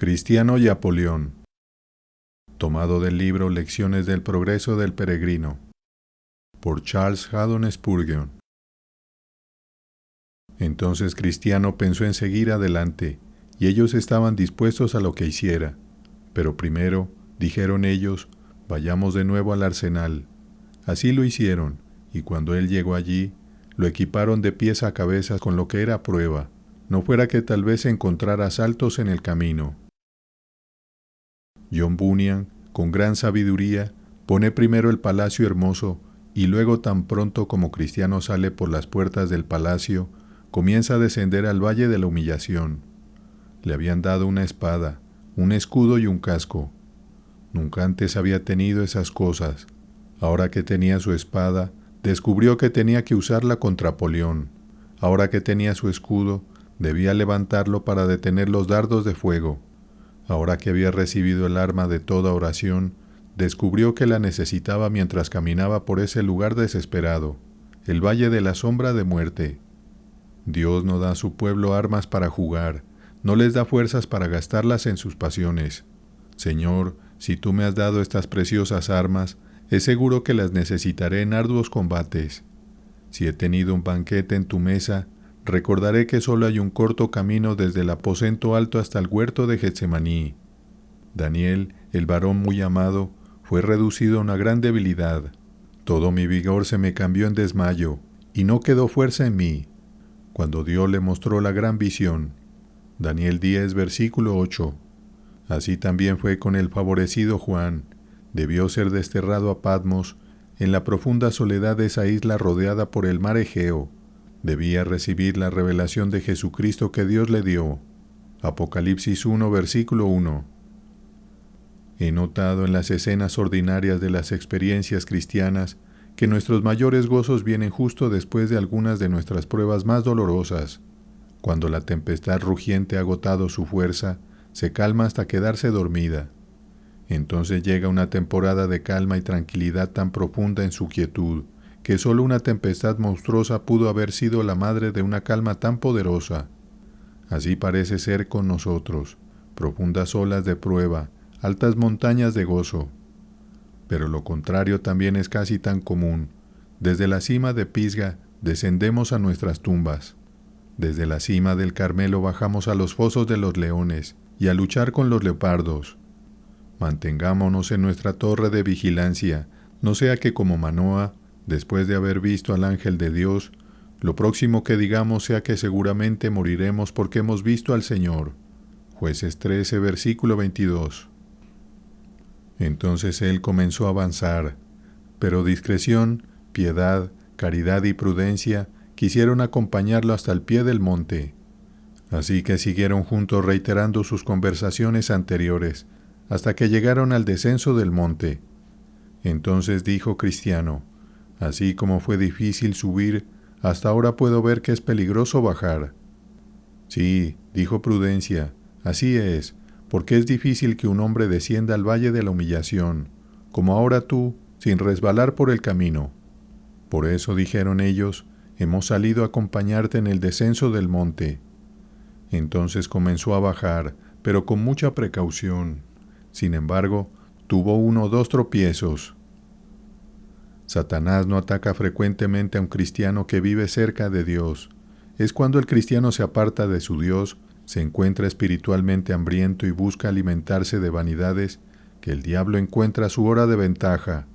Cristiano y Apolión. Tomado del libro Lecciones del Progreso del Peregrino, por Charles Haddon Spurgeon. Entonces Cristiano pensó en seguir adelante, y ellos estaban dispuestos a lo que hiciera. Pero primero, dijeron ellos, vayamos de nuevo al arsenal. Así lo hicieron, y cuando él llegó allí, lo equiparon de pies a cabeza con lo que era prueba, no fuera que tal vez encontrara asaltos en el camino. John Bunyan, con gran sabiduría, pone primero el palacio hermoso, y luego tan pronto como Cristiano sale por las puertas del palacio, comienza a descender al valle de la humillación. Le habían dado una espada, un escudo y un casco. Nunca antes había tenido esas cosas. Ahora que tenía su espada, descubrió que tenía que usarla contra Apolión. Ahora que tenía su escudo, debía levantarlo para detener los dardos de fuego. Ahora que había recibido el arma de toda oración, descubrió que la necesitaba mientras caminaba por ese lugar desesperado, el valle de la sombra de muerte. Dios no da a su pueblo armas para jugar, no les da fuerzas para gastarlas en sus pasiones. Señor, si tú me has dado estas preciosas armas, es seguro que las necesitaré en arduos combates. Si he tenido un banquete en tu mesa, recordaré que solo hay un corto camino desde el aposento alto hasta el huerto de Getsemaní. Daniel, el varón muy amado, fue reducido a una gran debilidad. Todo mi vigor se me cambió en desmayo, y no quedó fuerza en mí. Cuando Dios le mostró la gran visión. Daniel 10, versículo 8. Así también fue con el favorecido Juan. Debió ser desterrado a Patmos, en la profunda soledad de esa isla rodeada por el mar Egeo. Debía recibir la revelación de Jesucristo que Dios le dio. Apocalipsis 1, versículo 1. He notado en las escenas ordinarias de las experiencias cristianas que nuestros mayores gozos vienen justo después de algunas de nuestras pruebas más dolorosas. Cuando la tempestad rugiente ha agotado su fuerza, se calma hasta quedarse dormida. Entonces llega una temporada de calma y tranquilidad tan profunda en su quietud, que solo una tempestad monstruosa pudo haber sido la madre de una calma tan poderosa. Así parece ser con nosotros, profundas olas de prueba, altas montañas de gozo. Pero lo contrario también es casi tan común. Desde la cima de Pisga descendemos a nuestras tumbas. Desde la cima del Carmelo bajamos a los fosos de los leones y a luchar con los leopardos. Mantengámonos en nuestra torre de vigilancia, no sea que como Manoa, después de haber visto al ángel de Dios, lo próximo que digamos sea que seguramente moriremos porque hemos visto al Señor. Jueces 13, versículo 22. Entonces él comenzó a avanzar, pero discreción, piedad, caridad y prudencia quisieron acompañarlo hasta el pie del monte. Así que siguieron juntos reiterando sus conversaciones anteriores, hasta que llegaron al descenso del monte. Entonces dijo Cristiano, así como fue difícil subir, hasta ahora puedo ver que es peligroso bajar. Sí, dijo Prudencia, así es, porque es difícil que un hombre descienda al valle de la humillación, como ahora tú, sin resbalar por el camino. Por eso dijeron ellos, hemos salido a acompañarte en el descenso del monte. Entonces comenzó a bajar, pero con mucha precaución. Sin embargo, tuvo 1 o 2 tropiezos. Satanás no ataca frecuentemente a un cristiano que vive cerca de Dios. Es cuando el cristiano se aparta de su Dios, se encuentra espiritualmente hambriento y busca alimentarse de vanidades, que el diablo encuentra su hora de ventaja.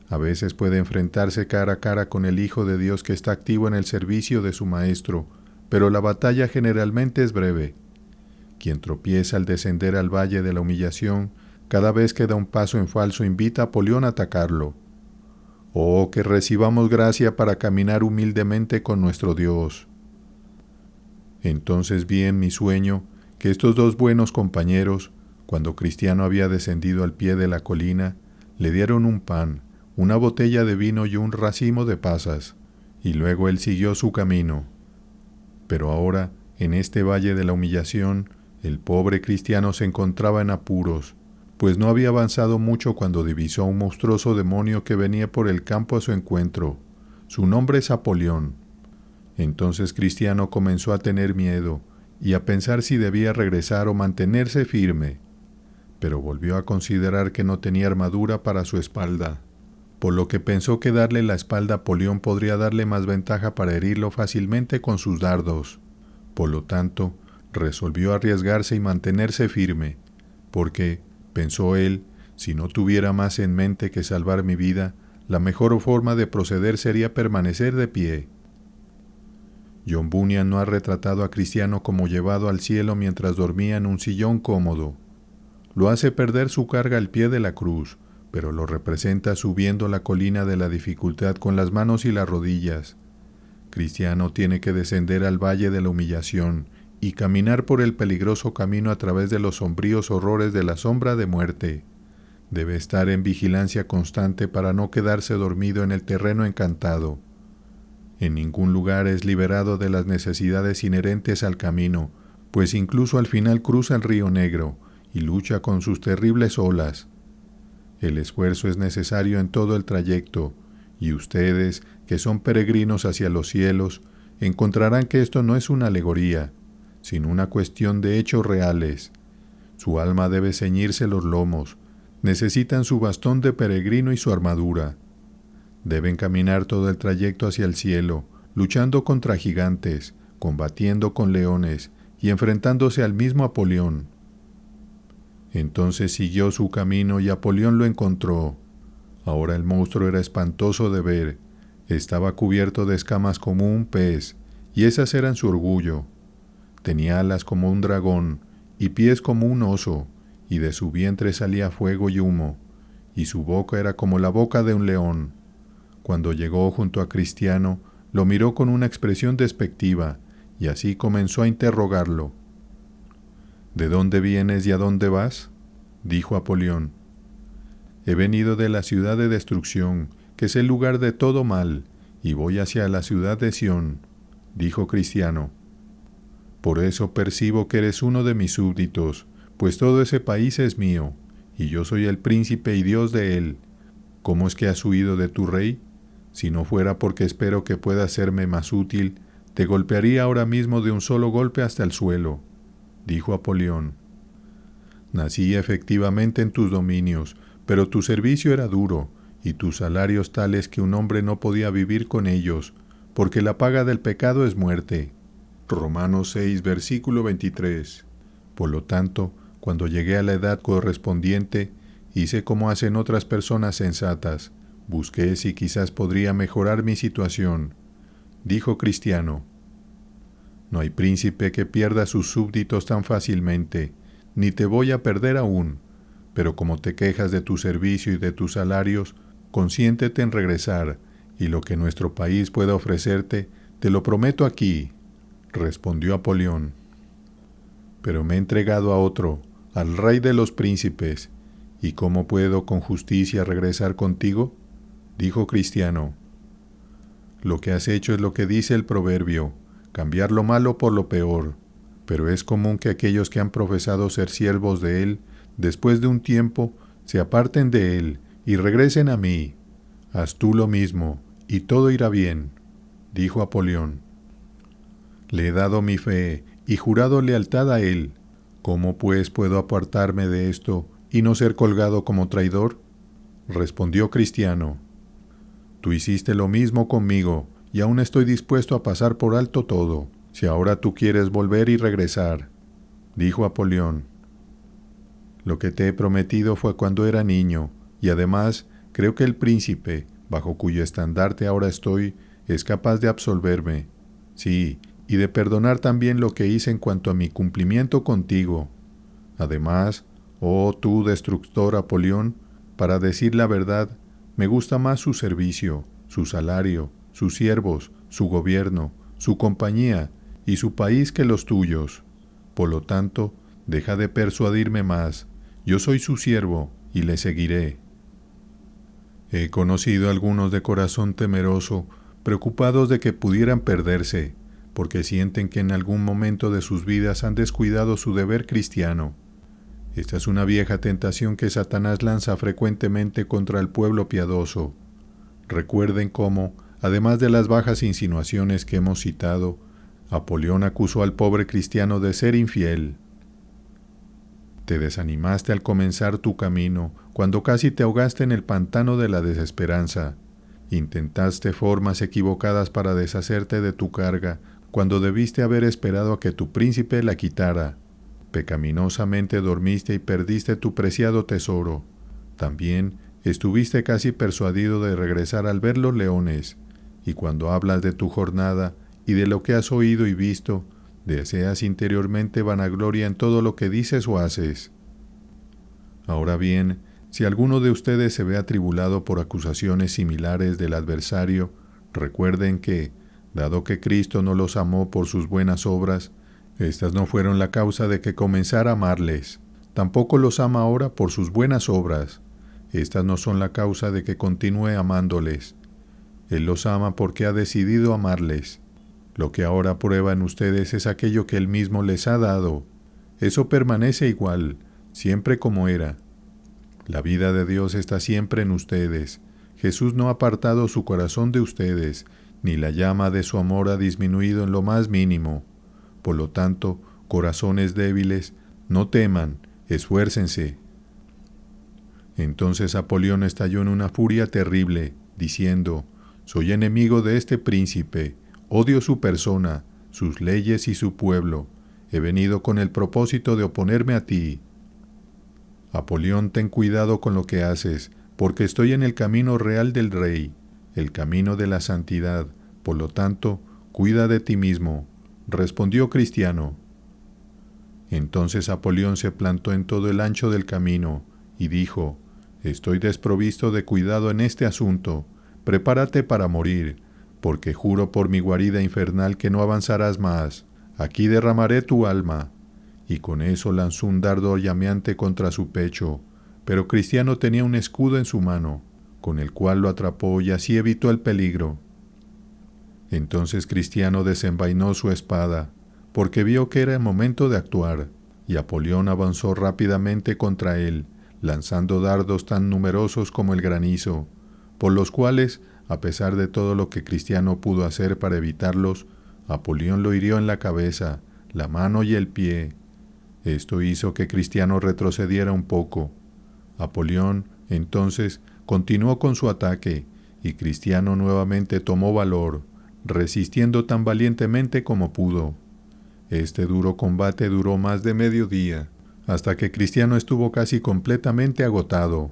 A veces puede enfrentarse cara a cara con el Hijo de Dios que está activo en el servicio de su Maestro, pero la batalla generalmente es breve. Quien tropieza al descender al valle de la humillación, cada vez que da un paso en falso invita a Apolión a atacarlo. Oh, que recibamos gracia para caminar humildemente con nuestro Dios. Entonces vi en mi sueño que estos 2 buenos compañeros, cuando Cristiano había descendido al pie de la colina, le dieron un pan, una botella de vino y un racimo de pasas, y luego él siguió su camino. Pero ahora, en este valle de la humillación, el pobre Cristiano se encontraba en apuros, pues no había avanzado mucho cuando divisó a un monstruoso demonio que venía por el campo a su encuentro. Su nombre es Apolión. Entonces Cristiano comenzó a tener miedo, y a pensar si debía regresar o mantenerse firme, pero volvió a considerar que no tenía armadura para su espalda, por lo que pensó que darle la espalda a Polión podría darle más ventaja para herirlo fácilmente con sus dardos. Por lo tanto, resolvió arriesgarse y mantenerse firme, porque, pensó él, si no tuviera más en mente que salvar mi vida, la mejor forma de proceder sería permanecer de pie. John Bunyan no ha retratado a Cristiano como llevado al cielo mientras dormía en un sillón cómodo. Lo hace perder su carga al pie de la cruz, pero lo representa subiendo la colina de la dificultad con las manos y las rodillas. Cristiano tiene que descender al valle de la humillación y caminar por el peligroso camino a través de los sombríos horrores de la sombra de muerte. Debe estar en vigilancia constante para no quedarse dormido en el terreno encantado. En ningún lugar es liberado de las necesidades inherentes al camino, pues incluso al final cruza el río Negro y lucha con sus terribles olas. El esfuerzo es necesario en todo el trayecto, y ustedes, que son peregrinos hacia los cielos, encontrarán que esto no es una alegoría, sino una cuestión de hechos reales. Su alma debe ceñirse los lomos, necesitan su bastón de peregrino y su armadura. Deben caminar todo el trayecto hacia el cielo, luchando contra gigantes, combatiendo con leones y enfrentándose al mismo Apolión. Entonces siguió su camino y Apolión lo encontró. Ahora el monstruo era espantoso de ver. Estaba cubierto de escamas como un pez, y esas eran su orgullo. Tenía alas como un dragón, y pies como un oso, y de su vientre salía fuego y humo, y su boca era como la boca de un león. Cuando llegó junto a Cristiano, lo miró con una expresión despectiva, y así comenzó a interrogarlo. ¿De dónde vienes y a dónde vas?, dijo Apolión. He venido de la ciudad de destrucción, que es el lugar de todo mal, y voy hacia la ciudad de Sión, dijo Cristiano. Por eso percibo que eres uno de mis súbditos, pues todo ese país es mío, y yo soy el príncipe y Dios de él. ¿Cómo es que has huido de tu rey? Si no fuera porque espero que pueda serme más útil, te golpearía ahora mismo de un solo golpe hasta el suelo, dijo Apolión. Nací efectivamente en tus dominios, pero tu servicio era duro, y tus salarios tales que un hombre no podía vivir con ellos, porque la paga del pecado es muerte. Romanos 6, versículo 23. Por lo tanto, cuando llegué a la edad correspondiente, hice como hacen otras personas sensatas, busqué si quizás podría mejorar mi situación, dijo Cristiano. No hay príncipe que pierda sus súbditos tan fácilmente, ni te voy a perder aún, pero como te quejas de tu servicio y de tus salarios, consiéntete en regresar, y lo que nuestro país pueda ofrecerte, te lo prometo aquí, respondió Apolión. Pero me he entregado a otro, al rey de los príncipes, ¿y cómo puedo con justicia regresar contigo?, dijo Cristiano. Lo que has hecho es lo que dice el proverbio, cambiar lo malo por lo peor, pero es común que aquellos que han profesado ser siervos de él, después de un tiempo, se aparten de él y regresen a mí. Haz tú lo mismo, y todo irá bien, dijo Apolión. Le he dado mi fe y jurado lealtad a él. ¿Cómo pues puedo apartarme de esto y no ser colgado como traidor? Respondió Cristiano. Tú hiciste lo mismo conmigo, y aún estoy dispuesto a pasar por alto todo, si ahora tú quieres volver y regresar, dijo Apolión. Lo que te he prometido fue cuando era niño, y además creo que el príncipe, bajo cuyo estandarte ahora estoy, es capaz de absolverme. Sí, y de perdonar también lo que hice en cuanto a mi cumplimiento contigo. Además, oh tú destructor Apolión, para decir la verdad, me gusta más su servicio, su salario, sus siervos, su gobierno, su compañía y su país que los tuyos. Por lo tanto, deja de persuadirme más. Yo soy su siervo y le seguiré. He conocido a algunos de corazón temeroso, preocupados de que pudieran perderse, porque sienten que en algún momento de sus vidas han descuidado su deber cristiano. Esta es una vieja tentación que Satanás lanza frecuentemente contra el pueblo piadoso. Recuerden cómo, además de las bajas insinuaciones que hemos citado, Apolión acusó al pobre cristiano de ser infiel. Te desanimaste al comenzar tu camino, cuando casi te ahogaste en el pantano de la desesperanza. Intentaste formas equivocadas para deshacerte de tu carga, cuando debiste haber esperado a que tu príncipe la quitara. Pecaminosamente dormiste y perdiste tu preciado tesoro. También estuviste casi persuadido de regresar al ver los leones, y cuando hablas de tu jornada y de lo que has oído y visto, deseas interiormente vanagloria en todo lo que dices o haces. Ahora bien, si alguno de ustedes se ve atribulado por acusaciones similares del adversario, recuerden que, dado que Cristo no los amó por sus buenas obras, estas no fueron la causa de que comenzara a amarles. Tampoco los ama ahora por sus buenas obras. Estas no son la causa de que continúe amándoles. Él los ama porque ha decidido amarles. Lo que ahora prueba en ustedes es aquello que Él mismo les ha dado. Eso permanece igual, siempre como era. La vida de Dios está siempre en ustedes. Jesús no ha apartado su corazón de ustedes, ni la llama de su amor ha disminuido en lo más mínimo. Por lo tanto, corazones débiles, no teman, esfuércense. Entonces Apolión estalló en una furia terrible, diciendo: «Soy enemigo de este príncipe, odio su persona, sus leyes y su pueblo. He venido con el propósito de oponerme a ti». Apolión, ten cuidado con lo que haces, porque estoy en el camino real del Rey, el camino de la santidad. Por lo tanto, cuida de ti mismo, respondió Cristiano. Entonces Apolión se plantó en todo el ancho del camino y dijo: «Estoy desprovisto de cuidado en este asunto. Prepárate para morir, porque juro por mi guarida infernal que no avanzarás más. Aquí derramaré tu alma». Y con eso lanzó un dardo llameante contra su pecho, pero Cristiano tenía un escudo en su mano, con el cual lo atrapó y así evitó el peligro. Entonces Cristiano desenvainó su espada, porque vio que era el momento de actuar, y Apolión avanzó rápidamente contra él, lanzando dardos tan numerosos como el granizo, por los cuales, a pesar de todo lo que Cristiano pudo hacer para evitarlos, Apolión lo hirió en la cabeza, la mano y el pie. Esto hizo que Cristiano retrocediera un poco. Apolión, entonces, continuó con su ataque, y Cristiano nuevamente tomó valor, resistiendo tan valientemente como pudo. Este duro combate duró más de medio día, hasta que Cristiano estuvo casi completamente agotado,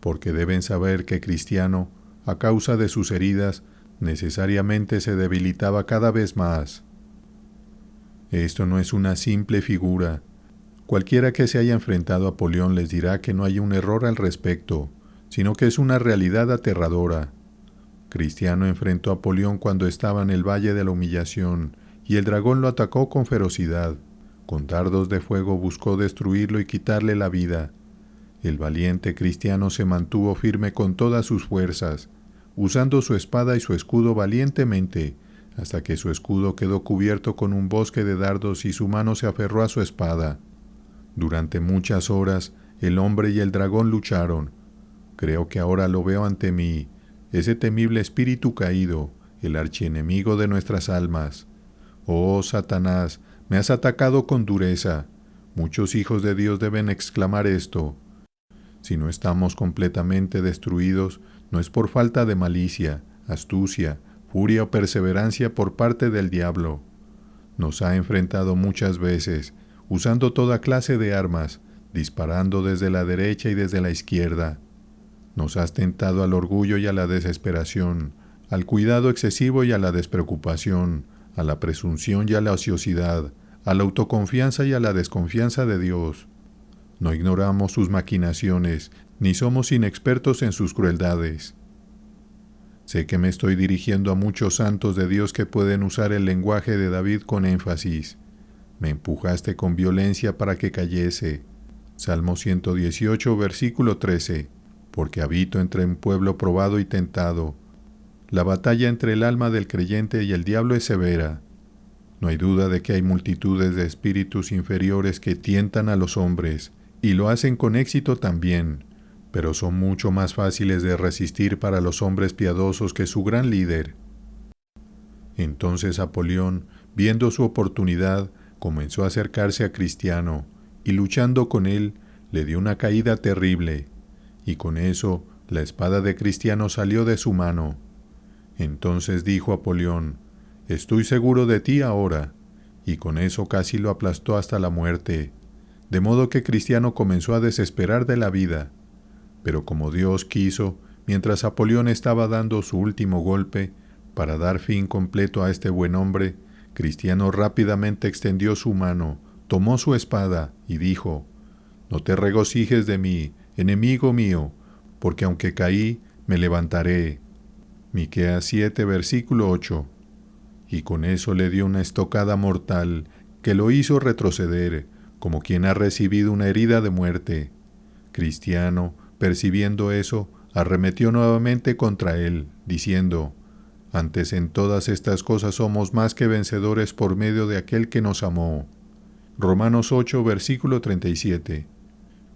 porque deben saber que Cristiano, a causa de sus heridas, necesariamente se debilitaba cada vez más. Esto no es una simple figura. Cualquiera que se haya enfrentado a Apolión les dirá que no hay un error al respecto, sino que es una realidad aterradora. Cristiano enfrentó a Apolión cuando estaba en el Valle de la Humillación, y el dragón lo atacó con ferocidad. Con dardos de fuego buscó destruirlo y quitarle la vida. El valiente Cristiano se mantuvo firme con todas sus fuerzas, usando su espada y su escudo valientemente, hasta que su escudo quedó cubierto con un bosque de dardos y su mano se aferró a su espada. Durante muchas horas, el hombre y el dragón lucharon. Creo que ahora lo veo ante mí, ese temible espíritu caído, el archienemigo de nuestras almas. Oh, Satanás, me has atacado con dureza. Muchos hijos de Dios deben exclamar esto. Si no estamos completamente destruidos, no es por falta de malicia, astucia, furia o perseverancia por parte del diablo. Nos ha enfrentado muchas veces, usando toda clase de armas, disparando desde la derecha y desde la izquierda. Nos has tentado al orgullo y a la desesperación, al cuidado excesivo y a la despreocupación, a la presunción y a la ociosidad, a la autoconfianza y a la desconfianza de Dios. No ignoramos sus maquinaciones, ni somos inexpertos en sus crueldades. Sé que me estoy dirigiendo a muchos santos de Dios que pueden usar el lenguaje de David con énfasis. Me empujaste con violencia para que cayese. Salmo 118, versículo 13. Porque habito entre un pueblo probado y tentado. La batalla entre el alma del creyente y el diablo es severa. No hay duda de que hay multitudes de espíritus inferiores que tientan a los hombres, y lo hacen con éxito también, pero son mucho más fáciles de resistir para los hombres piadosos que su gran líder. Entonces Apolión, viendo su oportunidad, comenzó a acercarse a Cristiano y luchando con él, le dio una caída terrible, y con eso la espada de Cristiano salió de su mano. Entonces dijo Apolión: «Estoy seguro de ti ahora», y con eso casi lo aplastó hasta la muerte, de modo que Cristiano comenzó a desesperar de la vida. Pero como Dios quiso, mientras Apolión estaba dando su último golpe, para dar fin completo a este buen hombre, Cristiano rápidamente extendió su mano, tomó su espada y dijo: «No te regocijes de mí, enemigo mío, porque aunque caí, me levantaré». Miqueas 7, versículo 8. Y con eso le dio una estocada mortal que lo hizo retroceder, como quien ha recibido una herida de muerte. Cristiano, percibiendo eso, arremetió nuevamente contra él, diciendo: «Antes en todas estas cosas somos más que vencedores por medio de aquel que nos amó». Romanos 8, versículo 37.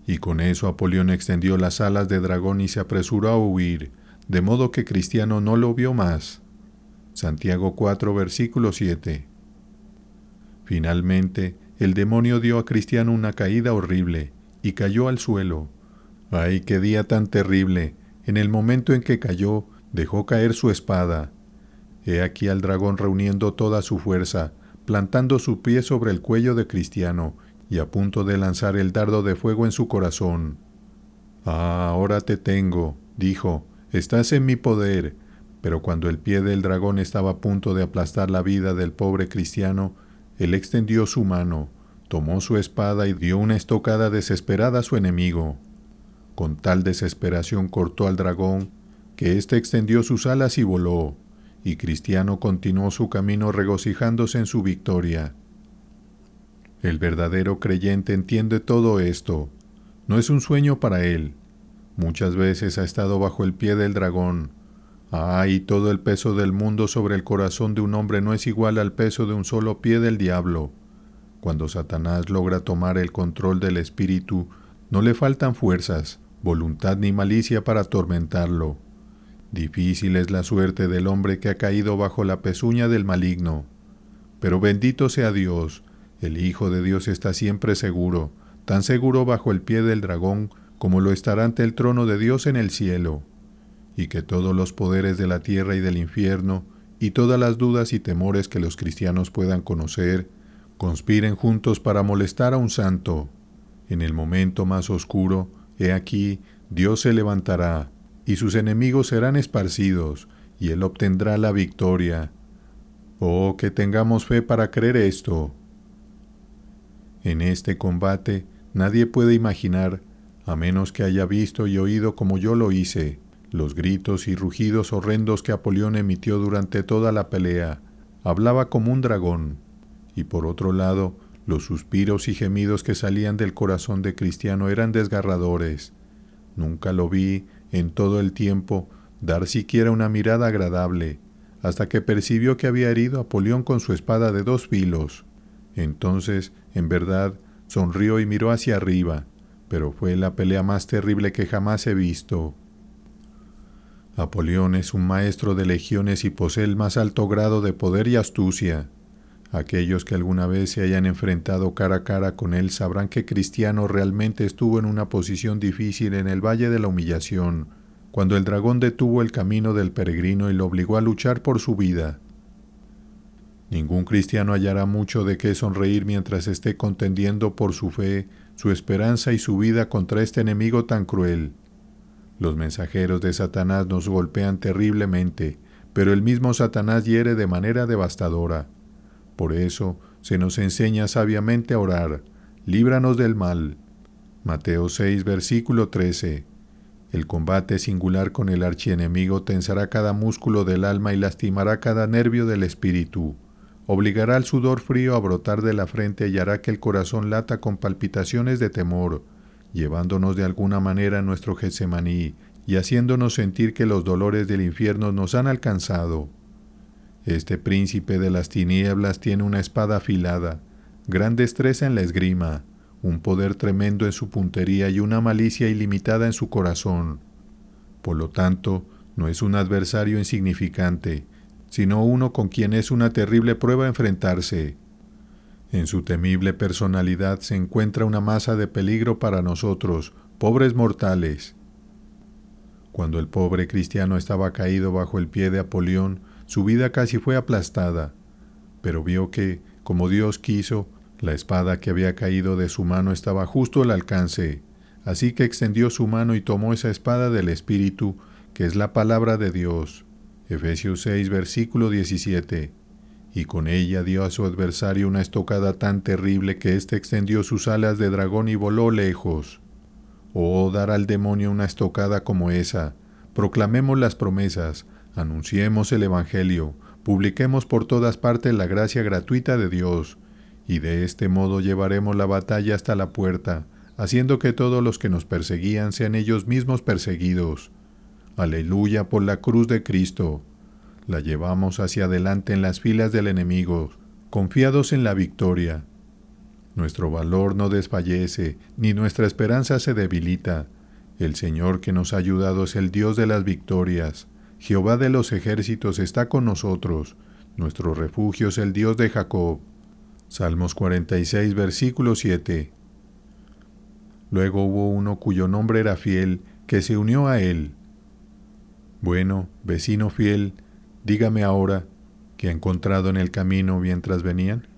Y con eso Apolión extendió las alas de dragón y se apresuró a huir, de modo que Cristiano no lo vio más. Santiago 4, versículo 7. Finalmente, el demonio dio a Cristiano una caída horrible y cayó al suelo. ¡Ay, qué día tan terrible! En el momento en que cayó, dejó caer su espada. He aquí al dragón reuniendo toda su fuerza, plantando su pie sobre el cuello de Cristiano y a punto de lanzar el dardo de fuego en su corazón. «Ah, ahora te tengo», dijo, «estás en mi poder». Pero cuando el pie del dragón estaba a punto de aplastar la vida del pobre Cristiano, él extendió su mano, tomó su espada y dio una estocada desesperada a su enemigo. Con tal desesperación cortó al dragón, que éste extendió sus alas y voló, y Cristiano continuó su camino regocijándose en su victoria. El verdadero creyente entiende todo esto. No es un sueño para él. Muchas veces ha estado bajo el pie del dragón. Y todo el peso del mundo sobre el corazón de un hombre no es igual al peso de un solo pie del diablo. Cuando Satanás logra tomar el control del espíritu, no le faltan fuerzas, voluntad ni malicia para atormentarlo. Difícil es la suerte del hombre que ha caído bajo la pezuña del maligno. Pero bendito sea Dios, el Hijo de Dios está siempre seguro, tan seguro bajo el pie del dragón como lo estará ante el trono de Dios en el cielo. Y que todos los poderes de la tierra y del infierno, y todas las dudas y temores que los cristianos puedan conocer, conspiren juntos para molestar a un santo. En el momento más oscuro, he aquí, Dios se levantará, y sus enemigos serán esparcidos, y Él obtendrá la victoria. Oh, que tengamos fe para creer esto. En este combate, nadie puede imaginar, a menos que haya visto y oído como yo lo hice, los gritos y rugidos horrendos que Apolión emitió durante toda la pelea. Hablaba como un dragón. Y por otro lado, los suspiros y gemidos que salían del corazón de Cristiano eran desgarradores. Nunca lo vi, en todo el tiempo, dar siquiera una mirada agradable, hasta que percibió que había herido a Apolión con su espada de 2 filos. Entonces, en verdad, sonrió y miró hacia arriba, pero fue la pelea más terrible que jamás he visto. Apolión es un maestro de legiones y posee el más alto grado de poder y astucia. Aquellos que alguna vez se hayan enfrentado cara a cara con él sabrán que Cristiano realmente estuvo en una posición difícil en el Valle de la Humillación, cuando el dragón detuvo el camino del peregrino y lo obligó a luchar por su vida. Ningún cristiano hallará mucho de qué sonreír mientras esté contendiendo por su fe, su esperanza y su vida contra este enemigo tan cruel. Los mensajeros de Satanás nos golpean terriblemente, pero el mismo Satanás hiere de manera devastadora. Por eso se nos enseña sabiamente a orar: líbranos del mal. Mateo 6, versículo 13. El combate singular con el archienemigo tensará cada músculo del alma y lastimará cada nervio del espíritu. Obligará al sudor frío a brotar de la frente y hará que el corazón lata con palpitaciones de temor, llevándonos de alguna manera a nuestro Getsemaní y haciéndonos sentir que los dolores del infierno nos han alcanzado. Este príncipe de las tinieblas tiene una espada afilada, gran destreza en la esgrima, un poder tremendo en su puntería y una malicia ilimitada en su corazón. Por lo tanto, no es un adversario insignificante, sino uno con quien es una terrible prueba enfrentarse. En su temible personalidad se encuentra una masa de peligro para nosotros, pobres mortales. Cuando el pobre cristiano estaba caído bajo el pie de Apolión, su vida casi fue aplastada, pero vio que, como Dios quiso, la espada que había caído de su mano estaba justo al alcance, así que extendió su mano y tomó esa espada del Espíritu, que es la palabra de Dios. Efesios 6, versículo 17. Y con ella dio a su adversario una estocada tan terrible que éste extendió sus alas de dragón y voló lejos. Oh, dar al demonio una estocada como esa. Proclamemos las promesas, anunciemos el Evangelio, publiquemos por todas partes la gracia gratuita de Dios, y de este modo llevaremos la batalla hasta la puerta, haciendo que todos los que nos perseguían sean ellos mismos perseguidos. Aleluya por la cruz de Cristo. La llevamos hacia adelante en las filas del enemigo, confiados en la victoria. Nuestro valor no desfallece, ni nuestra esperanza se debilita. El Señor que nos ha ayudado es el Dios de las victorias. Jehová de los ejércitos está con nosotros. Nuestro refugio es el Dios de Jacob. Salmos 46, versículo 7. Luego hubo uno cuyo nombre era Fiel, que se unió a él. Bueno, vecino fiel, dígame ahora, ¿qué ha encontrado en el camino mientras venían?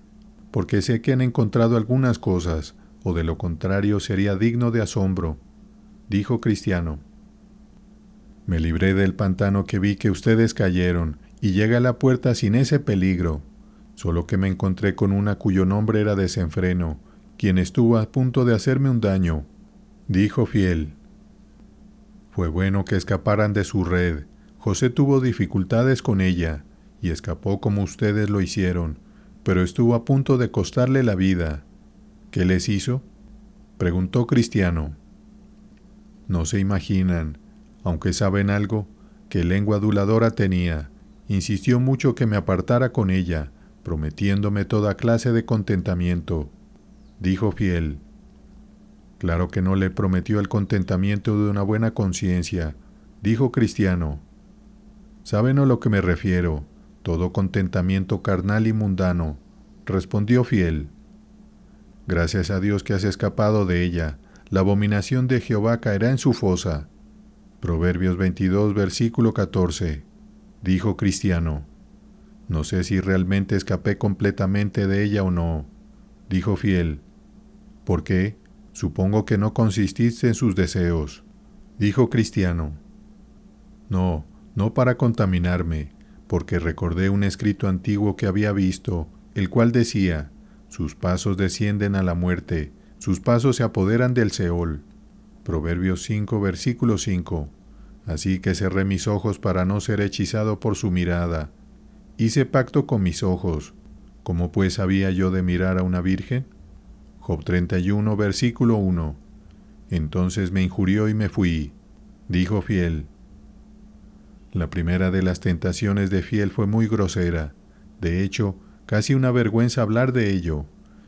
Porque sé que han encontrado algunas cosas, o de lo contrario sería digno de asombro. Dijo Cristiano: me libré del pantano que vi que ustedes cayeron, y llegué a la puerta sin ese peligro, solo que me encontré con una cuyo nombre era Desenfreno, quien estuvo a punto de hacerme un daño. Dijo Fiel: fue bueno que escaparan de su red. José tuvo dificultades con ella, y escapó como ustedes lo hicieron, pero estuvo a punto de costarle la vida. ¿Qué les hizo? Preguntó Cristiano. No se imaginan, aunque saben algo, qué lengua aduladora tenía. Insistió mucho que me apartara con ella, prometiéndome toda clase de contentamiento. Dijo Fiel: claro que no le prometió el contentamiento de una buena conciencia. Dijo Cristiano: ¿saben a lo que me refiero? Todo contentamiento carnal y mundano. Respondió Fiel: gracias a Dios que has escapado de ella. La abominación de Jehová caerá en su fosa. Proverbios 22, versículo 14. Dijo Cristiano: no sé si realmente escapé completamente de ella o no. Dijo Fiel: ¿por qué? Supongo que no consististe en sus deseos. Dijo Cristiano: no para contaminarme, porque recordé un escrito antiguo que había visto, el cual decía: sus pasos descienden a la muerte, sus pasos se apoderan del Seol. Proverbios 5, versículo 5. Así que cerré mis ojos para no ser hechizado por su mirada. Hice pacto con mis ojos. ¿Cómo pues había yo de mirar a una virgen? Job 31, versículo 1. Entonces me injurió y me fui. Dijo Fiel. La primera de las tentaciones de Fiel fue muy grosera. De hecho, casi una vergüenza hablar de ello.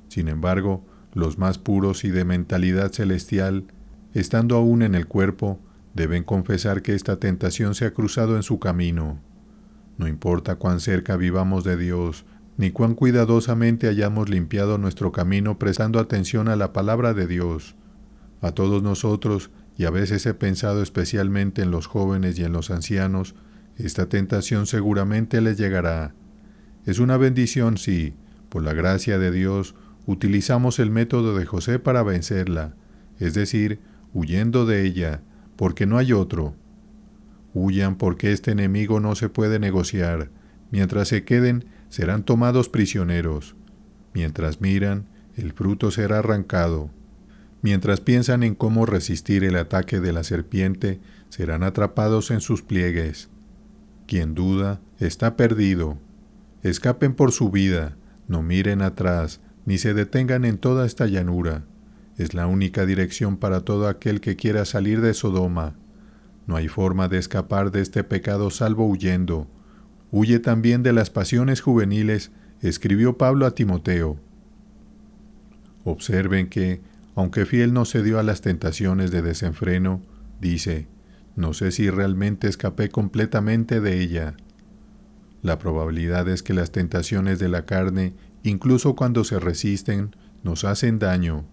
Sin embargo, los más puros y de mentalidad celestial, estando aún en el cuerpo, deben confesar que esta tentación se ha cruzado en su camino. No importa cuán cerca vivamos de Dios, ni cuán cuidadosamente hayamos limpiado nuestro camino prestando atención a la palabra de Dios. A todos nosotros, y a veces he pensado especialmente en los jóvenes y en los ancianos, esta tentación seguramente les llegará. Es una bendición si, por la gracia de Dios, utilizamos el método de José para vencerla, es decir, huyendo de ella, porque no hay otro. Huyan porque este enemigo no se puede negociar. Mientras se queden, serán tomados prisioneros. Mientras miran, el fruto será arrancado. Mientras piensan en cómo resistir el ataque de la serpiente, serán atrapados en sus pliegues. Quien duda, está perdido. Escapen por su vida, no miren atrás, ni se detengan en toda esta llanura. Es la única dirección para todo aquel que quiera salir de Sodoma. No hay forma de escapar de este pecado salvo huyendo. Huye también de las pasiones juveniles, escribió Pablo a Timoteo. Observen que, aunque Fiel no cedió a las tentaciones de desenfreno, dice: no sé si realmente escapé completamente de ella. La probabilidad es que las tentaciones de la carne, incluso cuando se resisten, nos hacen daño.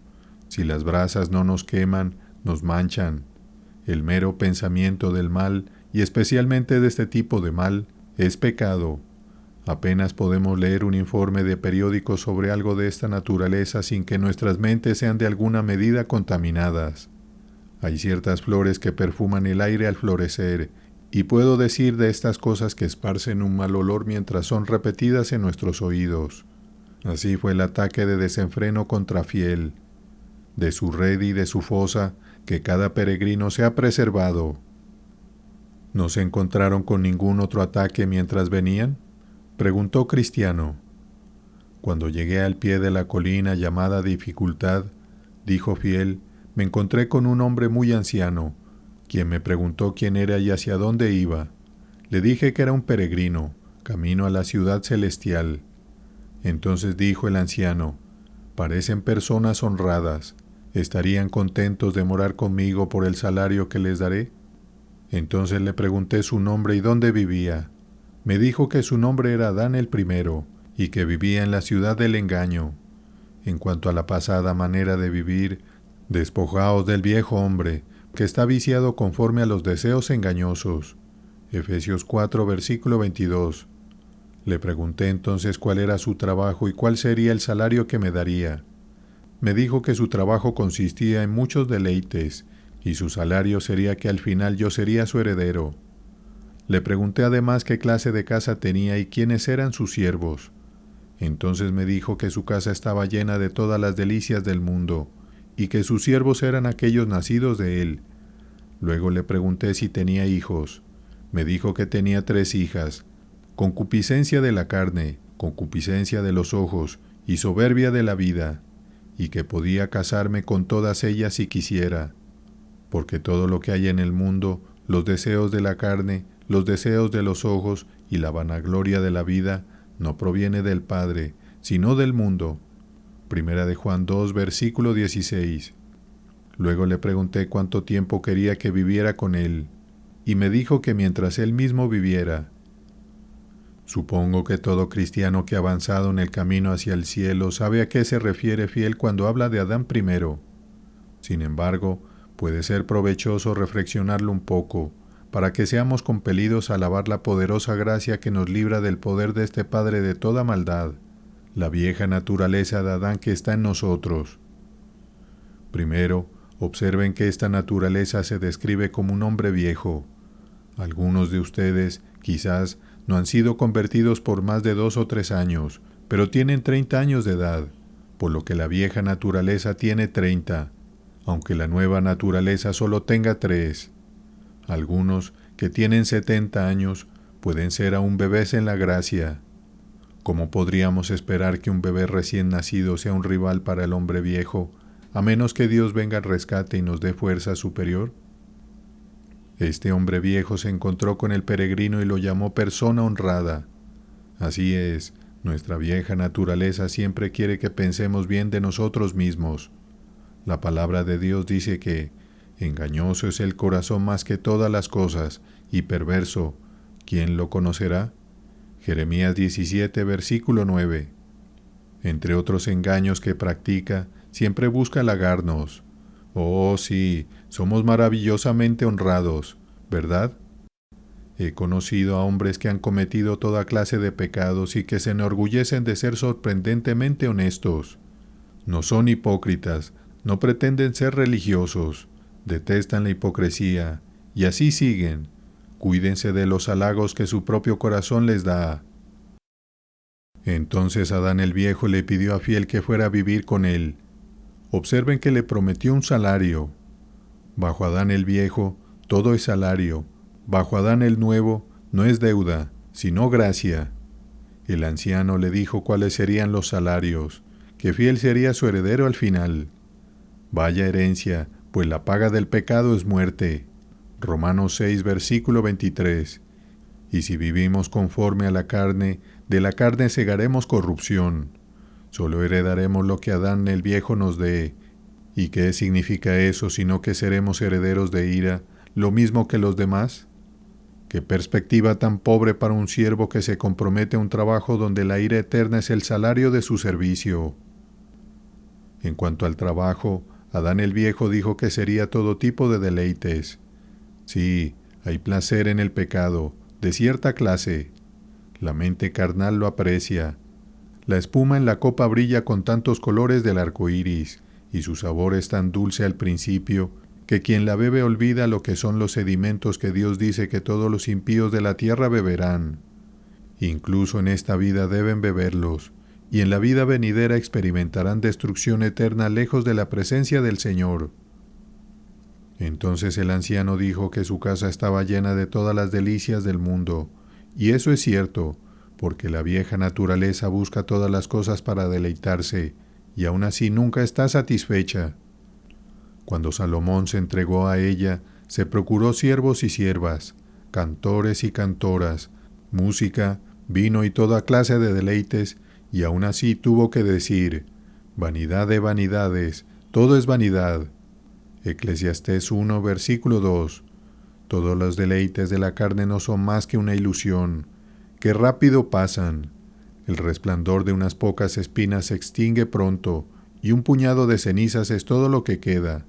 Si las brasas no nos queman, nos manchan. El mero pensamiento del mal, y especialmente de este tipo de mal, es pecado. Apenas podemos leer un informe de periódico sobre algo de esta naturaleza sin que nuestras mentes sean de alguna medida contaminadas. Hay ciertas flores que perfuman el aire al florecer, y puedo decir de estas cosas que esparcen un mal olor mientras son repetidas en nuestros oídos. Así fue el ataque de desenfreno contra Fiel. De su red y de su fosa, que cada peregrino se ha preservado. ¿No se encontraron con ningún otro ataque mientras venían?, preguntó Cristiano. Cuando llegué al pie de la colina llamada Dificultad, dijo Fiel, me encontré con un hombre muy anciano, quien me preguntó quién era y hacia dónde iba. Le dije que era un peregrino, camino a la ciudad celestial. Entonces dijo el anciano, parecen personas honradas, ¿estarían contentos de morar conmigo por el salario que les daré? Entonces le pregunté su nombre y dónde vivía. Me dijo que su nombre era Adán el primero y que vivía en la ciudad del engaño. En cuanto a la pasada manera de vivir, despojaos del viejo hombre, que está viciado conforme a los deseos engañosos. Efesios 4, versículo 22. Le pregunté entonces cuál era su trabajo y cuál sería el salario que me daría. Me dijo que su trabajo consistía en muchos deleites, y su salario sería que al final yo sería su heredero. Le pregunté además qué clase de casa tenía y quiénes eran sus siervos. Entonces me dijo que su casa estaba llena de todas las delicias del mundo, y que sus siervos eran aquellos nacidos de él. Luego le pregunté si tenía hijos. Me dijo que tenía 3 hijas, concupiscencia de la carne, concupiscencia de los ojos y soberbia de la vida, y que podía casarme con todas ellas si quisiera, porque todo lo que hay en el mundo, los deseos de la carne, los deseos de los ojos y la vanagloria de la vida, no proviene del Padre, sino del mundo. Primera de Juan 2, versículo 16. Luego le pregunté cuánto tiempo quería que viviera con él, y me dijo que mientras él mismo viviera. Supongo que todo cristiano que ha avanzado en el camino hacia el cielo sabe a qué se refiere Fiel cuando habla de Adán primero. Sin embargo, puede ser provechoso reflexionarlo un poco, para que seamos compelidos a alabar la poderosa gracia que nos libra del poder de este padre de toda maldad, la vieja naturaleza de Adán que está en nosotros. Primero, observen que esta naturaleza se describe como un hombre viejo. Algunos de ustedes, quizás, no han sido convertidos por más de 2 o 3 años, pero tienen 30 años de edad, por lo que la vieja naturaleza tiene 30, aunque la nueva naturaleza solo tenga 3. Algunos, que tienen 70 años, pueden ser aún bebés en la gracia. ¿Cómo podríamos esperar que un bebé recién nacido sea un rival para el hombre viejo, a menos que Dios venga al rescate y nos dé fuerza superior? Este hombre viejo se encontró con el peregrino y lo llamó persona honrada. Así es, nuestra vieja naturaleza siempre quiere que pensemos bien de nosotros mismos. La palabra de Dios dice que engañoso es el corazón más que todas las cosas, y perverso, ¿quién lo conocerá? Jeremías 17, versículo 9. Entre otros engaños que practica, siempre busca halagarnos. Oh, sí, somos maravillosamente honrados, ¿verdad? He conocido a hombres que han cometido toda clase de pecados y que se enorgullecen de ser sorprendentemente honestos. No son hipócritas, no pretenden ser religiosos, detestan la hipocresía, y así siguen. Cuídense de los halagos que su propio corazón les da. Entonces Adán el viejo le pidió a Fiel que fuera a vivir con él. Observen que le prometió un salario. Bajo Adán el viejo, todo es salario. Bajo Adán el nuevo, no es deuda, sino gracia. El anciano le dijo cuáles serían los salarios, que Fiel sería su heredero al final. Vaya herencia, pues la paga del pecado es muerte. Romanos 6, versículo 23. Y si vivimos conforme a la carne, de la carne segaremos corrupción. Solo heredaremos lo que Adán el viejo nos dé. ¿Y qué significa eso sino que seremos herederos de ira, lo mismo que los demás? Qué perspectiva tan pobre para un siervo que se compromete a un trabajo donde la ira eterna es el salario de su servicio. En cuanto al trabajo, Adán el Viejo dijo que sería todo tipo de deleites. Sí, hay placer en el pecado, de cierta clase. La mente carnal lo aprecia. La espuma en la copa brilla con tantos colores del arco iris, y su sabor es tan dulce al principio, que quien la bebe olvida lo que son los sedimentos que Dios dice que todos los impíos de la tierra beberán. Incluso en esta vida deben beberlos, y en la vida venidera experimentarán destrucción eterna lejos de la presencia del Señor. Entonces el anciano dijo que su casa estaba llena de todas las delicias del mundo, y eso es cierto, porque la vieja naturaleza busca todas las cosas para deleitarse, y aún así nunca está satisfecha. Cuando Salomón se entregó a ella, se procuró siervos y siervas, cantores y cantoras, música, vino y toda clase de deleites, y aún así tuvo que decir, vanidad de vanidades, todo es vanidad. Eclesiastés 1, versículo 2. Todos los deleites de la carne no son más que una ilusión, que rápido pasan. El resplandor de unas pocas espinas se extingue pronto, y un puñado de cenizas es todo lo que queda.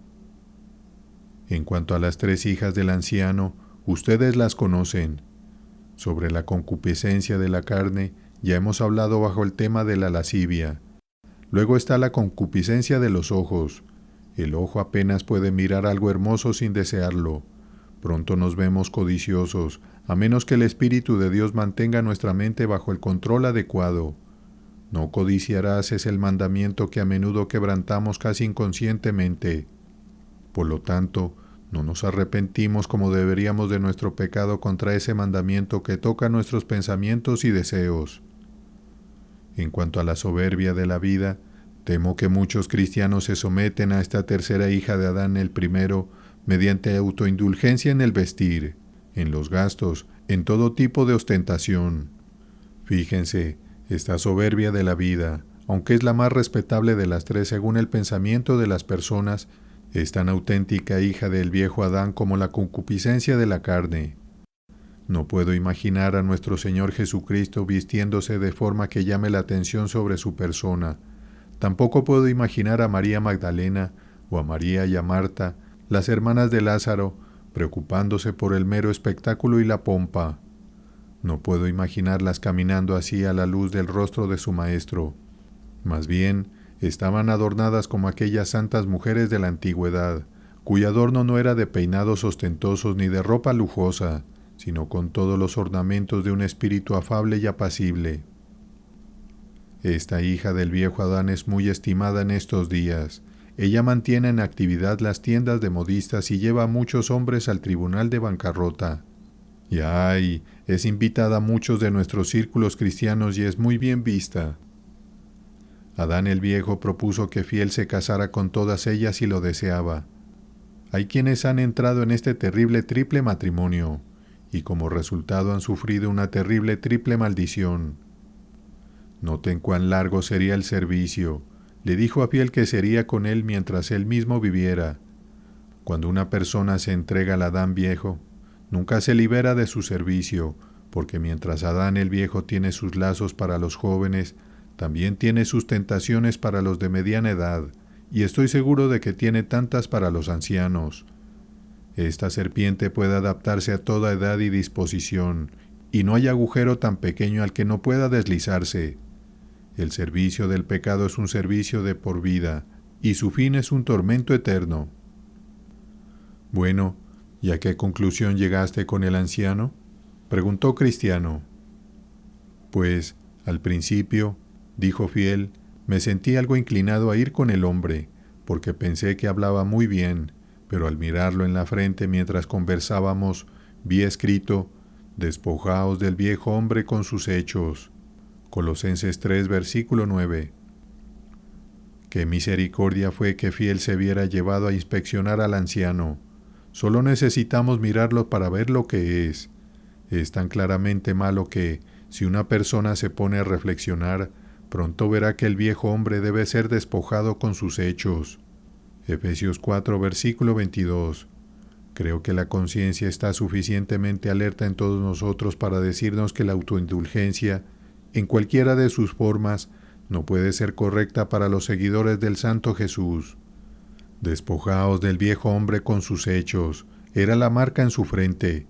En cuanto a las 3 hijas del anciano, ustedes las conocen. Sobre la concupiscencia de la carne, ya hemos hablado bajo el tema de la lascivia. Luego está la concupiscencia de los ojos. El ojo apenas puede mirar algo hermoso sin desearlo. Pronto nos vemos codiciosos, a menos que el Espíritu de Dios mantenga nuestra mente bajo el control adecuado. No codiciarás es el mandamiento que a menudo quebrantamos casi inconscientemente. Por lo tanto, no nos arrepentimos como deberíamos de nuestro pecado contra ese mandamiento que toca nuestros pensamientos y deseos. En cuanto a la soberbia de la vida, temo que muchos cristianos se someten a esta tercera hija de Adán el primero mediante autoindulgencia en el vestir, en los gastos, en todo tipo de ostentación. Fíjense, esta soberbia de la vida, aunque es la más respetable de las 3 según el pensamiento de las personas, es tan auténtica hija del viejo Adán como la concupiscencia de la carne. No puedo imaginar a nuestro Señor Jesucristo vistiéndose de forma que llame la atención sobre su persona. Tampoco puedo imaginar a María Magdalena o a María y a Marta, las hermanas de Lázaro, preocupándose por el mero espectáculo y la pompa. No puedo imaginarlas caminando así a la luz del rostro de su Maestro. Más bien, estaban adornadas como aquellas santas mujeres de la antigüedad, cuyo adorno no era de peinados ostentosos ni de ropa lujosa, sino con todos los ornamentos de un espíritu afable y apacible. Esta hija del viejo Adán es muy estimada en estos días. Ella mantiene en actividad las tiendas de modistas y lleva a muchos hombres al tribunal de bancarrota. Y ¡ay! Es invitada a muchos de nuestros círculos cristianos y es muy bien vista. Adán el Viejo propuso que Fiel se casara con todas ellas si lo deseaba. Hay quienes han entrado en este terrible triple matrimonio, y como resultado han sufrido una terrible triple maldición. Noten cuán largo sería el servicio. Le dijo a Fiel que sería con él mientras él mismo viviera. Cuando una persona se entrega al Adán Viejo, nunca se libera de su servicio, porque mientras Adán el Viejo tiene sus lazos para los jóvenes, también tiene sus tentaciones para los de mediana edad, y estoy seguro de que tiene tantas para los ancianos. Esta serpiente puede adaptarse a toda edad y disposición, y no hay agujero tan pequeño al que no pueda deslizarse. El servicio del pecado es un servicio de por vida, y su fin es un tormento eterno. Bueno, ¿y a qué conclusión llegaste con el anciano?, preguntó Cristiano. Pues, al principio, dijo Fiel, me sentí algo inclinado a ir con el hombre, porque pensé que hablaba muy bien, pero al mirarlo en la frente mientras conversábamos, vi escrito, despojaos del viejo hombre con sus hechos. Colosenses 3, versículo 9. Qué misericordia fue que Fiel se viera llevado a inspeccionar al anciano. Solo necesitamos mirarlo para ver lo que es. Es tan claramente malo que, si una persona se pone a reflexionar, pronto verá que el viejo hombre debe ser despojado con sus hechos. Efesios 4, versículo 22. Creo que la conciencia está suficientemente alerta en todos nosotros para decirnos que la autoindulgencia, en cualquiera de sus formas, no puede ser correcta para los seguidores del Santo Jesús. Despojaos del viejo hombre con sus hechos, era la marca en su frente,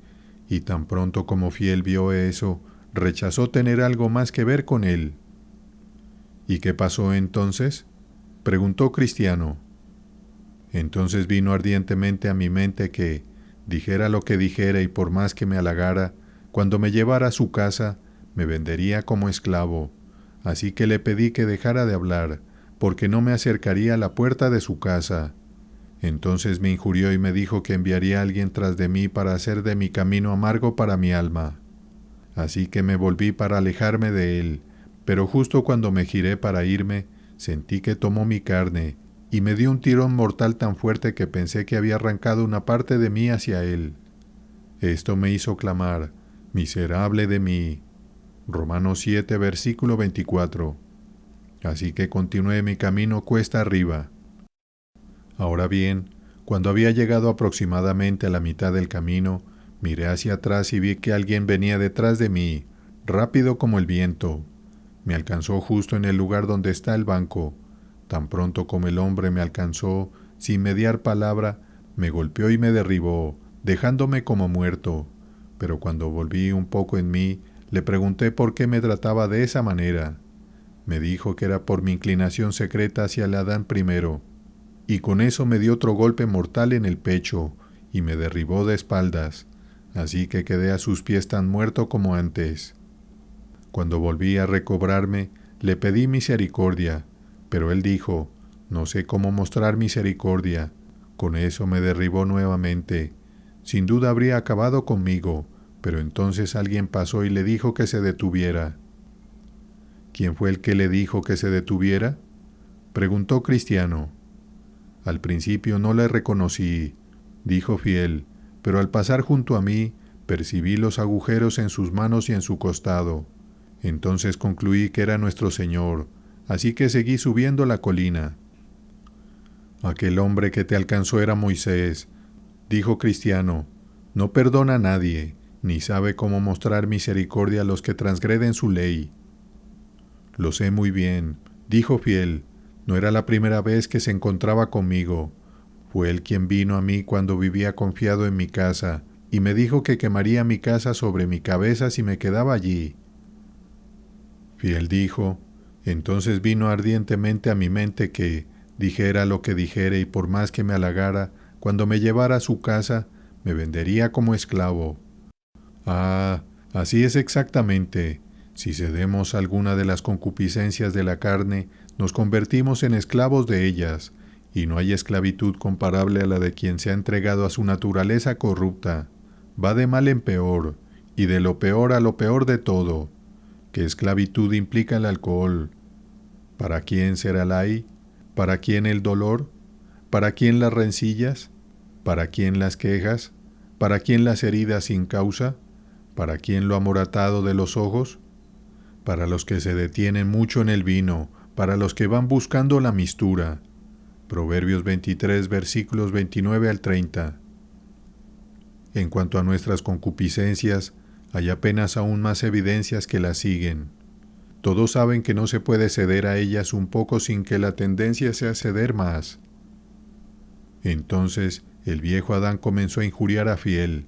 y tan pronto como Fiel vio eso, rechazó tener algo más que ver con él. ¿Y qué pasó entonces?, preguntó Cristiano. Entonces vino ardientemente a mi mente que, dijera lo que dijera y por más que me halagara, cuando me llevara a su casa, me vendería como esclavo. Así que le pedí que dejara de hablar, porque no me acercaría a la puerta de su casa. Entonces me injurió y me dijo que enviaría a alguien tras de mí para hacer de mi camino amargo para mi alma. Así que me volví para alejarme de él, pero justo cuando me giré para irme, sentí que tomó mi carne, y me dio un tirón mortal tan fuerte que pensé que había arrancado una parte de mí hacia él. Esto me hizo clamar, miserable de mí. Romanos 7, versículo 24. Así que continué mi camino cuesta arriba. Ahora bien, cuando había llegado aproximadamente a la mitad del camino, miré hacia atrás y vi que alguien venía detrás de mí, rápido como el viento. Me alcanzó justo en el lugar donde está el banco. Tan pronto como el hombre me alcanzó, sin mediar palabra, me golpeó y me derribó, dejándome como muerto. Pero cuando volví un poco en mí, le pregunté por qué me trataba de esa manera. Me dijo que era por mi inclinación secreta hacia el Adán primero, y con eso me dio otro golpe mortal en el pecho, y me derribó de espaldas, así que quedé a sus pies tan muerto como antes. Cuando volví a recobrarme, le pedí misericordia, pero él dijo, no sé cómo mostrar misericordia. Con eso me derribó nuevamente. Sin duda habría acabado conmigo, pero entonces alguien pasó y le dijo que se detuviera. ¿Quién fue el que le dijo que se detuviera?, preguntó Cristiano. Al principio no le reconocí, dijo Fiel, pero al pasar junto a mí, percibí los agujeros en sus manos y en su costado. Entonces concluí que era nuestro Señor, así que seguí subiendo la colina. Aquel hombre que te alcanzó era Moisés, dijo Cristiano. No perdona a nadie, ni sabe cómo mostrar misericordia a los que transgreden su ley. Lo sé muy bien, dijo Fiel. No era la primera vez que se encontraba conmigo. Fue él quien vino a mí cuando vivía confiado en mi casa, y me dijo que quemaría mi casa sobre mi cabeza si me quedaba allí. Fiel dijo, entonces vino ardientemente a mi mente que, dijera lo que dijera y por más que me halagara, cuando me llevara a su casa, me vendería como esclavo. Ah, así es exactamente. Si cedemos a alguna de las concupiscencias de la carne, nos convertimos en esclavos de ellas, y no hay esclavitud comparable a la de quien se ha entregado a su naturaleza corrupta. Va de mal en peor, y de lo peor a lo peor de todo. ¿Qué esclavitud implica el alcohol? ¿Para quién será el ay? ¿Para quién el dolor? ¿Para quién las rencillas? ¿Para quién las quejas? ¿Para quién las heridas sin causa? ¿Para quién lo amoratado de los ojos? Para los que se detienen mucho en el vino, para los que van buscando la mistura. Proverbios 23, versículos 29 al 30. En cuanto a nuestras concupiscencias, hay apenas aún más evidencias que las siguen. Todos saben que no se puede ceder a ellas un poco sin que la tendencia sea ceder más. Entonces, el viejo Adán comenzó a injuriar a Fiel.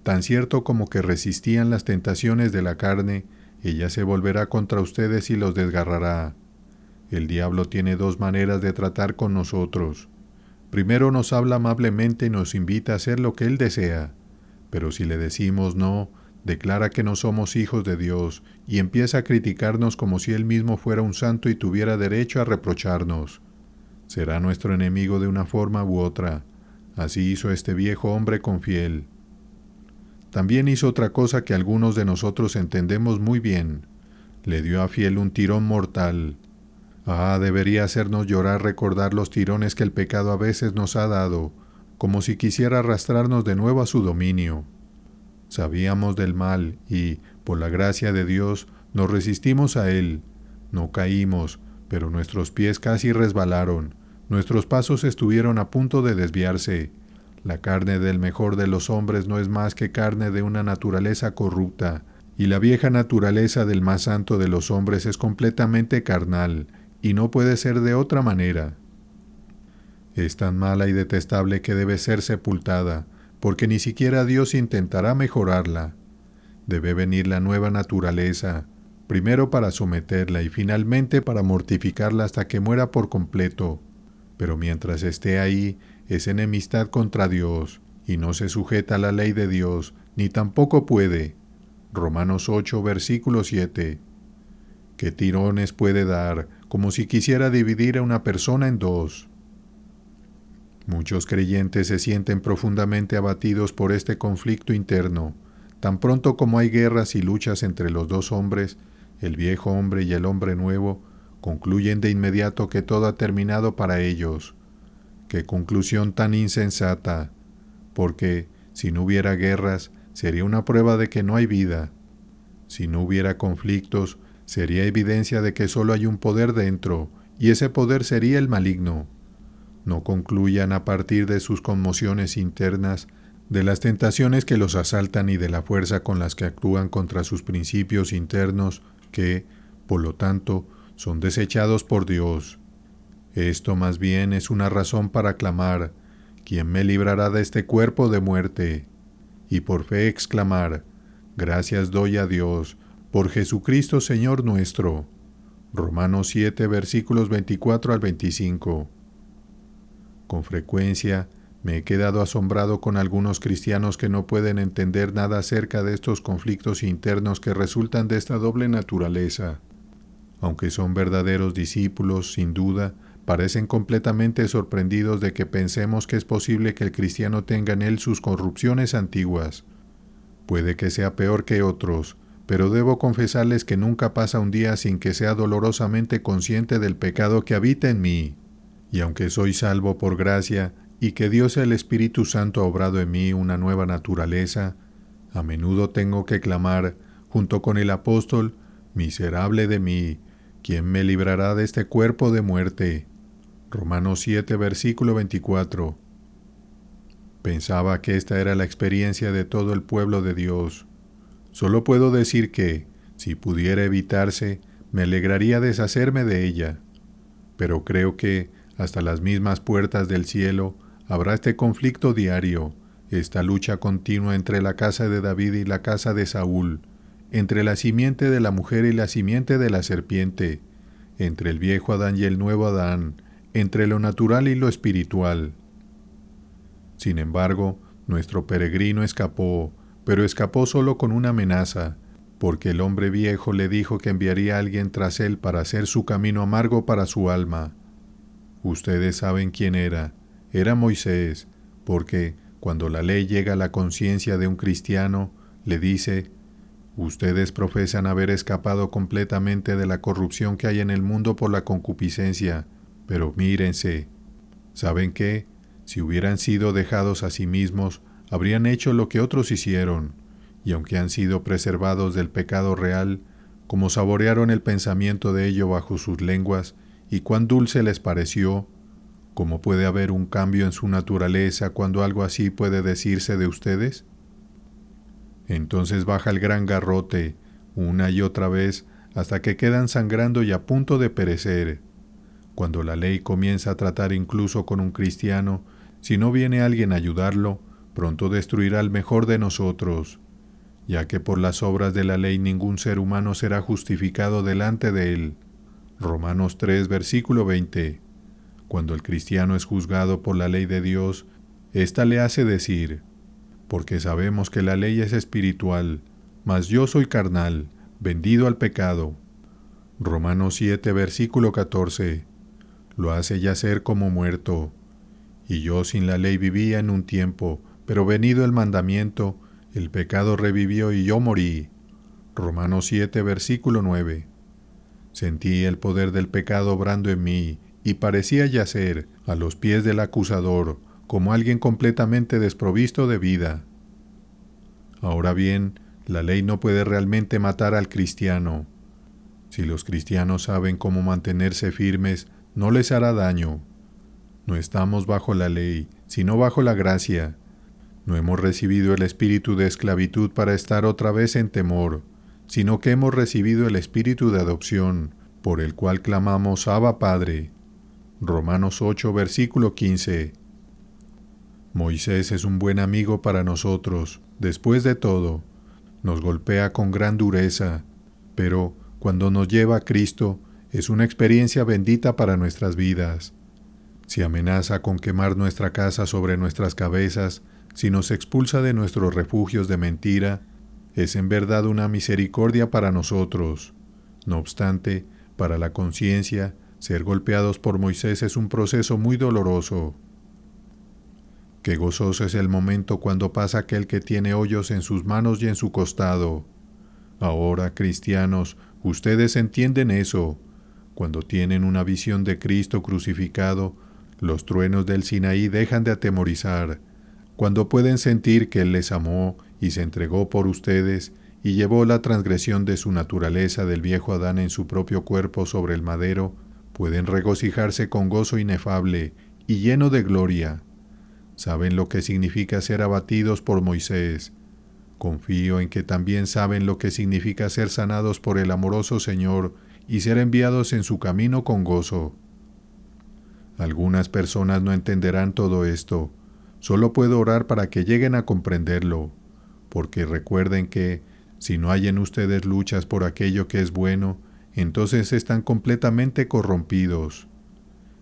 Tan cierto como que resistían las tentaciones de la carne, ella se volverá contra ustedes y los desgarrará. El diablo tiene dos maneras de tratar con nosotros. Primero nos habla amablemente y nos invita a hacer lo que él desea, pero si le decimos no, declara que no somos hijos de Dios y empieza a criticarnos como si él mismo fuera un santo y tuviera derecho a reprocharnos. Será nuestro enemigo de una forma u otra. Así hizo este viejo hombre con Fiel. También hizo otra cosa que algunos de nosotros entendemos muy bien. Le dio a Fiel un tirón mortal. Ah, debería hacernos llorar recordar los tirones que el pecado a veces nos ha dado, como si quisiera arrastrarnos de nuevo a su dominio. Sabíamos del mal y, por la gracia de Dios, nos resistimos a él. No caímos, pero nuestros pies casi resbalaron. Nuestros pasos estuvieron a punto de desviarse. La carne del mejor de los hombres no es más que carne de una naturaleza corrupta, y la vieja naturaleza del más santo de los hombres es completamente carnal, y no puede ser de otra manera. Es tan mala y detestable que debe ser sepultada, porque ni siquiera Dios intentará mejorarla. Debe venir la nueva naturaleza, primero para someterla y finalmente para mortificarla hasta que muera por completo. Pero mientras esté ahí, es enemistad contra Dios, y no se sujeta a la ley de Dios, ni tampoco puede. Romanos 8, versículo 7. ¿Qué tirones puede dar, como si quisiera dividir a una persona en dos? Muchos creyentes se sienten profundamente abatidos por este conflicto interno. Tan pronto como hay guerras y luchas entre los dos hombres, el viejo hombre y el hombre nuevo, concluyen de inmediato que todo ha terminado para ellos. ¡Qué conclusión tan insensata! Porque, si no hubiera guerras, sería una prueba de que no hay vida. Si no hubiera conflictos, sería evidencia de que solo hay un poder dentro, y ese poder sería el maligno. No concluyan a partir de sus conmociones internas, de las tentaciones que los asaltan y de la fuerza con las que actúan contra sus principios internos, que, por lo tanto, son desechados por Dios. Esto más bien es una razón para clamar, ¿quién me librará de este cuerpo de muerte? Y por fe exclamar, gracias doy a Dios, por Jesucristo Señor nuestro. Romanos 7, versículos 24 al 25. Con frecuencia me he quedado asombrado con algunos cristianos que no pueden entender nada acerca de estos conflictos internos que resultan de esta doble naturaleza. Aunque son verdaderos discípulos, sin duda, parecen completamente sorprendidos de que pensemos que es posible que el cristiano tenga en él sus corrupciones antiguas. Puede que sea peor que otros, pero debo confesarles que nunca pasa un día sin que sea dolorosamente consciente del pecado que habita en mí. Y aunque soy salvo por gracia, y que Dios el Espíritu Santo ha obrado en mí una nueva naturaleza, a menudo tengo que clamar, junto con el apóstol, miserable de mí, ¿quién me librará de este cuerpo de muerte? Romanos 7, versículo 24. Pensaba que esta era la experiencia de todo el pueblo de Dios. Solo puedo decir que, si pudiera evitarse, me alegraría deshacerme de ella. Pero creo que, hasta las mismas puertas del cielo, habrá este conflicto diario, esta lucha continua entre la casa de David y la casa de Saúl, entre la simiente de la mujer y la simiente de la serpiente, entre el viejo Adán y el nuevo Adán, entre lo natural y lo espiritual. Sin embargo, nuestro peregrino escapó, pero escapó solo con una amenaza, porque el hombre viejo le dijo que enviaría a alguien tras él para hacer su camino amargo para su alma. Ustedes saben quién era. Era Moisés, porque cuando la ley llega a la conciencia de un cristiano, le dice, ustedes profesan haber escapado completamente de la corrupción que hay en el mundo por la concupiscencia, pero mírense. ¿Saben qué? Si hubieran sido dejados a sí mismos, habrían hecho lo que otros hicieron, y aunque han sido preservados del pecado real, como saborearon el pensamiento de ello bajo sus lenguas, y cuán dulce les pareció, ¿cómo puede haber un cambio en su naturaleza cuando algo así puede decirse de ustedes? Entonces baja el gran garrote, una y otra vez, hasta que quedan sangrando y a punto de perecer. Cuando la ley comienza a tratar incluso con un cristiano, si no viene alguien a ayudarlo, pronto destruirá al mejor de nosotros, ya que por las obras de la ley ningún ser humano será justificado delante de él. Romanos 3, versículo 20. Cuando el cristiano es juzgado por la ley de Dios, ésta le hace decir, porque sabemos que la ley es espiritual, mas yo soy carnal, vendido al pecado. Romanos 7, versículo 14. Lo hace yacer como muerto. Y yo sin la ley vivía en un tiempo, pero venido el mandamiento, el pecado revivió y yo morí. Romanos 7, versículo 9. Sentí el poder del pecado obrando en mí, y parecía yacer a los pies del acusador, como alguien completamente desprovisto de vida. Ahora bien, la ley no puede realmente matar al cristiano. Si los cristianos saben cómo mantenerse firmes, no les hará daño. No estamos bajo la ley, sino bajo la gracia. No hemos recibido el espíritu de esclavitud para estar otra vez en temor, sino que hemos recibido el espíritu de adopción, por el cual clamamos Abba Padre. Romanos 8, versículo 15. Moisés es un buen amigo para nosotros. Después de todo, nos golpea con gran dureza, pero cuando nos lleva a Cristo, es una experiencia bendita para nuestras vidas. Si amenaza con quemar nuestra casa sobre nuestras cabezas, si nos expulsa de nuestros refugios de mentira, es en verdad una misericordia para nosotros. No obstante, para la conciencia, ser golpeados por Moisés es un proceso muy doloroso. Qué gozoso es el momento cuando pasa aquel que tiene hoyos en sus manos y en su costado. Ahora, cristianos, ustedes entienden eso. Cuando tienen una visión de Cristo crucificado, los truenos del Sinaí dejan de atemorizar. Cuando pueden sentir que Él les amó y se entregó por ustedes y llevó la transgresión de su naturaleza del viejo Adán en su propio cuerpo sobre el madero, pueden regocijarse con gozo inefable y lleno de gloria. Saben lo que significa ser abatidos por Moisés. Confío en que también saben lo que significa ser sanados por el amoroso Señor y ser enviados en su camino con gozo. Algunas personas no entenderán todo esto. Solo puedo orar para que lleguen a comprenderlo, porque recuerden que, si no hay en ustedes luchas por aquello que es bueno, entonces están completamente corrompidos.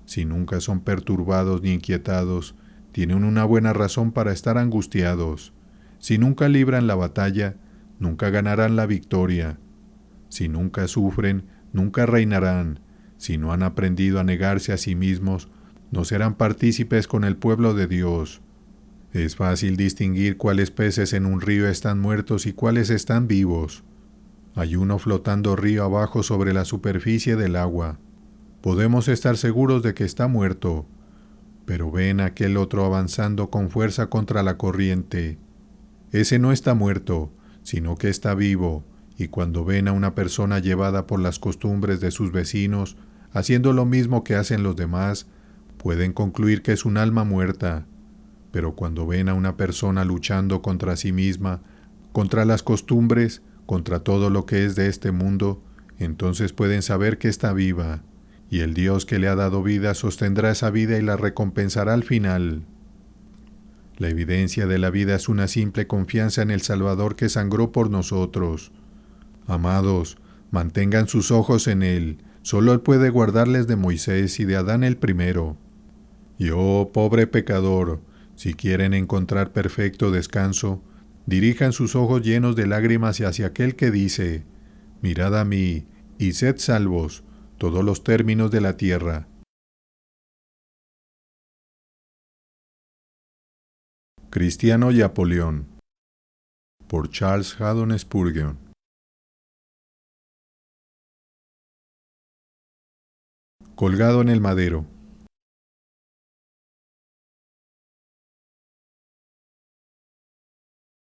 Si nunca son perturbados ni inquietados, tienen una buena razón para estar angustiados. Si nunca libran la batalla, nunca ganarán la victoria. Si nunca sufren, nunca reinarán. Si no han aprendido a negarse a sí mismos, no serán partícipes con el pueblo de Dios. Es fácil distinguir cuáles peces en un río están muertos y cuáles están vivos. Hay uno flotando río abajo sobre la superficie del agua. Podemos estar seguros de que está muerto, pero ven aquel otro avanzando con fuerza contra la corriente. Ese no está muerto, sino que está vivo, y cuando ven a una persona llevada por las costumbres de sus vecinos, haciendo lo mismo que hacen los demás, pueden concluir que es un alma muerta. Pero cuando ven a una persona luchando contra sí misma, contra las costumbres, contra todo lo que es de este mundo, entonces pueden saber que está viva, y el Dios que le ha dado vida sostendrá esa vida y la recompensará al final. La evidencia de la vida es una simple confianza en el Salvador que sangró por nosotros. Amados, mantengan sus ojos en Él. Solo Él puede guardarles de Moisés y de Adán el primero. Y oh, pobre pecador, si quieren encontrar perfecto descanso, dirijan sus ojos llenos de lágrimas hacia aquel que dice: mirad a mí, y sed salvos, todos los términos de la tierra. Cristiano y Apolión, por Charles Haddon Spurgeon. Colgado en el madero.